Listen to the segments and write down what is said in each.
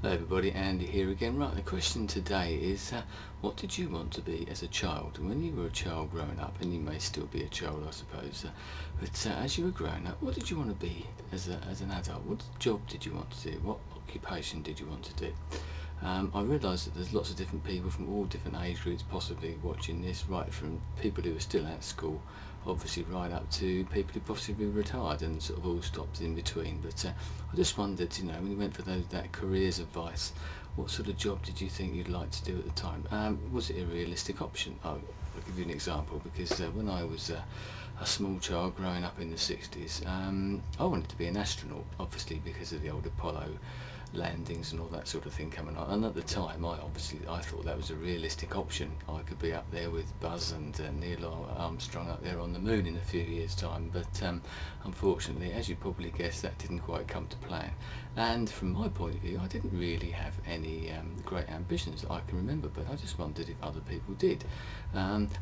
Hello everybody, Andy here again. Right, the question today is what did you want to be as a child when you were a child growing up? And you may still be a child, I suppose, but as you were growing up, what did you want to be as an adult? What job did you want to do? What occupation did you want to do? I realise that there's lots of different people from all different age groups possibly watching this, right from people who are still at school, obviously right up to people who possibly retired and sort of all stopped in between. But I just wondered, when you went for that careers advice, what sort of job did you think you'd like to do at the time? Was it a realistic option? I'll give you an example, because when I was a small child growing up in the 60s, I wanted to be an astronaut, obviously because of the old Apollo landings and all that sort of thing coming on, and at the time I thought that was a realistic option. I could be up there with Buzz and Neil Armstrong up there on the moon in a few years time, but unfortunately, as you probably guessed, that didn't quite come to plan. And from my point of view, I didn't really have any great ambitions that I can remember, but I just wondered if other people did.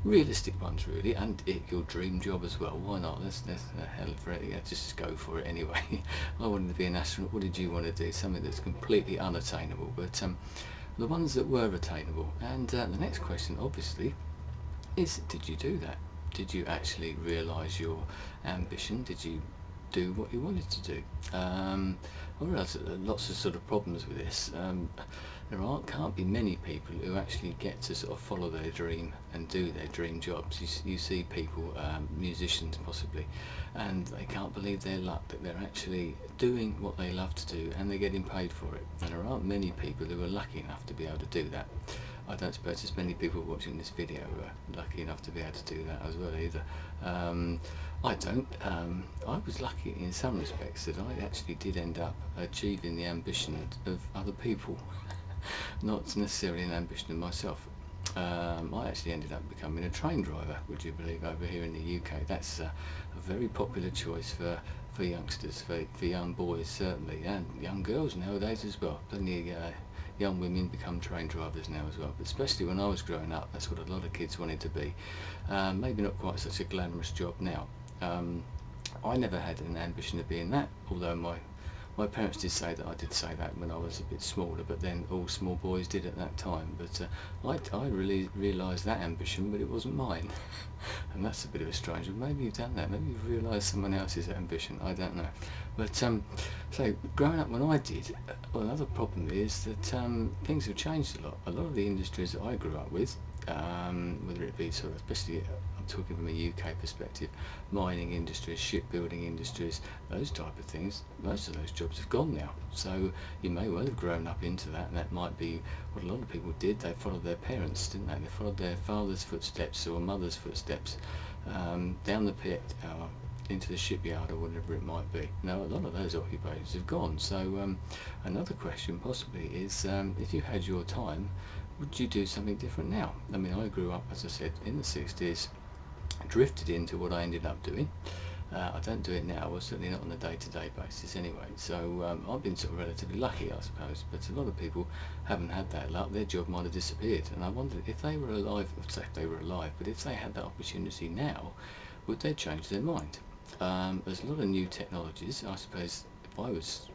Realistic ones really, and your dream job as well, why not? Let's hell for it, just go for it anyway. I wanted to be an astronaut. What did you want to do? Something that's completely unattainable, but the ones that were attainable. And the next question obviously is, did you do that? Did you actually realise your ambition? Did you do what you wanted to do? I realise that there are lots of sort of problems with this. There can't be many people who actually get to sort of follow their dream and do their dream jobs. You see people, musicians possibly, and they can't believe their luck that they're actually doing what they love to do and they're getting paid for it. And there aren't many people who are lucky enough to be able to do that. I don't suppose there's many people watching this video who are lucky enough to be able to do that as well either. I don't. I was lucky in some respects that I actually did end up achieving the ambition of other people, not necessarily an ambition of myself. I actually ended up becoming a train driver, would you believe, over here in the UK. That's a very popular choice for youngsters, for young boys certainly, and young girls nowadays as well. Plenty of young women become train drivers now as well, but especially when I was growing up, that's what a lot of kids wanted to be. Maybe not quite such a glamorous job now. I never had an ambition of being that, although my parents did say that I did say that when I was a bit smaller, but then all small boys did at that time. But I really realised that ambition, but it wasn't mine. And that's a bit of a strange one. Maybe you've done that, maybe you've realised someone else's ambition, I don't know. But so growing up when I did, well, another problem is that things have changed a lot. A lot of the industries that I grew up with, whether it be sort of, especially I'm talking from a UK perspective, mining industries, shipbuilding industries, those type of things, most of those jobs have gone now. So you may well have grown up into that, and that might be what a lot of people did. They followed their parents, didn't they? They followed their father's footsteps or mother's footsteps down the pit, into the shipyard or whatever it might be. Now a lot of those occupations have gone. So another question possibly is, if you had your time, would you do something different now? I mean, I grew up, as I said, in the 60s, drifted into what I ended up doing. I don't do it now, or certainly not on a day-to-day basis anyway. So I've been sort of relatively lucky, I suppose, but a lot of people haven't had that luck. Their job might have disappeared, and I wondered if they were alive, say if they were alive, but if they had that opportunity now, would they change their mind? There's a lot of new technologies. I suppose if I was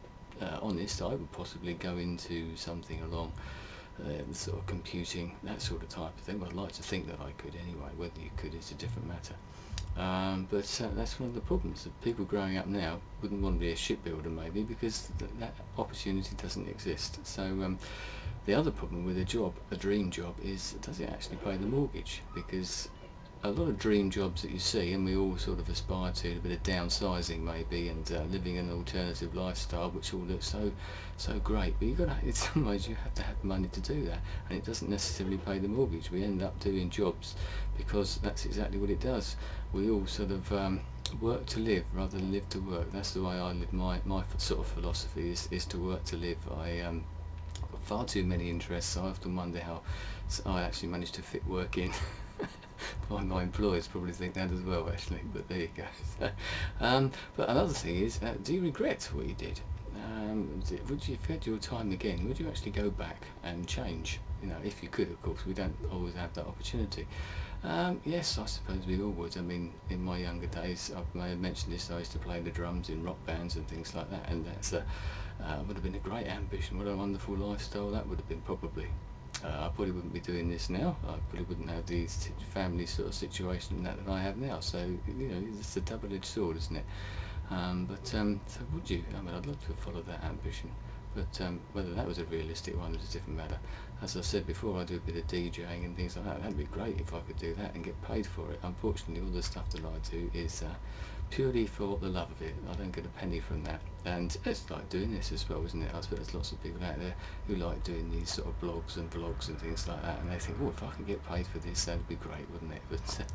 honest, I would possibly go into something along sort of computing, that sort of type of thing. Well, I'd like to think that I could anyway. Whether you could is a different matter. But that's one of the problems, that people growing up now wouldn't want to be a shipbuilder maybe, because that opportunity doesn't exist. So the other problem with a dream job, is, does it actually pay the mortgage? Because a lot of dream jobs that you see, and we all sort of aspire to, a bit of downsizing maybe, and living an alternative lifestyle, which all looks so great, but in some ways you have to have money to do that, and it doesn't necessarily pay the mortgage. We end up doing jobs because that's exactly what it does. We all sort of work to live rather than live to work. That's the way I live. My sort of philosophy is to work to live. I got far too many interests. I often wonder how I actually managed to fit work in. My employers probably think that as well, actually, but there you go. But another thing is, do you regret what you did? Would you, if you had your time again, would you actually go back and change You know, if you could, of course. We don't always have that opportunity. Yes, I suppose we all would. I mean, in my younger days, I may have mentioned this, I used to play the drums in rock bands and things like that, and that's would have been a great ambition. What a wonderful lifestyle that would have been, probably. I probably wouldn't be doing this now. I probably wouldn't have the family sort of situation that I have now. So, you know, it's a double-edged sword, isn't it? So would you? I mean, I'd love to follow that ambition. But whether that was a realistic one is a different matter. As I said before, I do a bit of DJing and things like that. That'd be great if I could do that and get paid for it. Unfortunately, all the stuff that I do is purely for the love of it. I don't get a penny from that. And it's like doing this as well, isn't it? I suppose there's lots of people out there who like doing these sort of blogs and vlogs and things like that, and they think, oh, if I can get paid for this, that'd be great, wouldn't it? But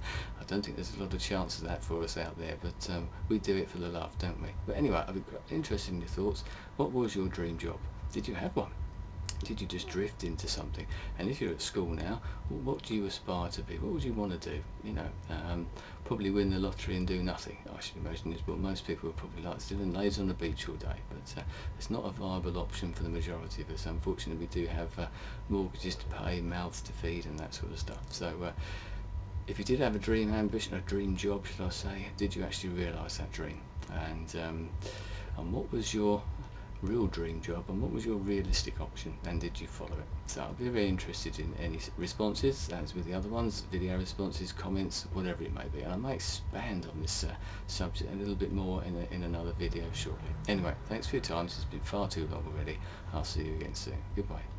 I don't think there's a lot of chance of that for us out there, but we do it for the love, don't we? But anyway, I'd be interested in your thoughts. What was your dream job? Did you have one? Did you just drift into something? And if you're at school now, what do you aspire to be? What would you want to do? You know, probably win the lottery and do nothing, I should imagine, is what most people would probably like to do, and lays on the beach all day. But it's not a viable option for the majority of us. Unfortunately, we do have mortgages to pay, mouths to feed, and that sort of stuff. So if you did have a dream ambition, a dream job, should I say, did you actually realise that dream? And what was your real dream job, and what was your realistic option, and did you follow it? So I'll be very interested in any responses, as with the other ones, video responses, comments, whatever it may be, and I may expand on this subject a little bit more in another video shortly. Anyway, thanks for your time. This has been far too long already. I'll see you again soon. Goodbye.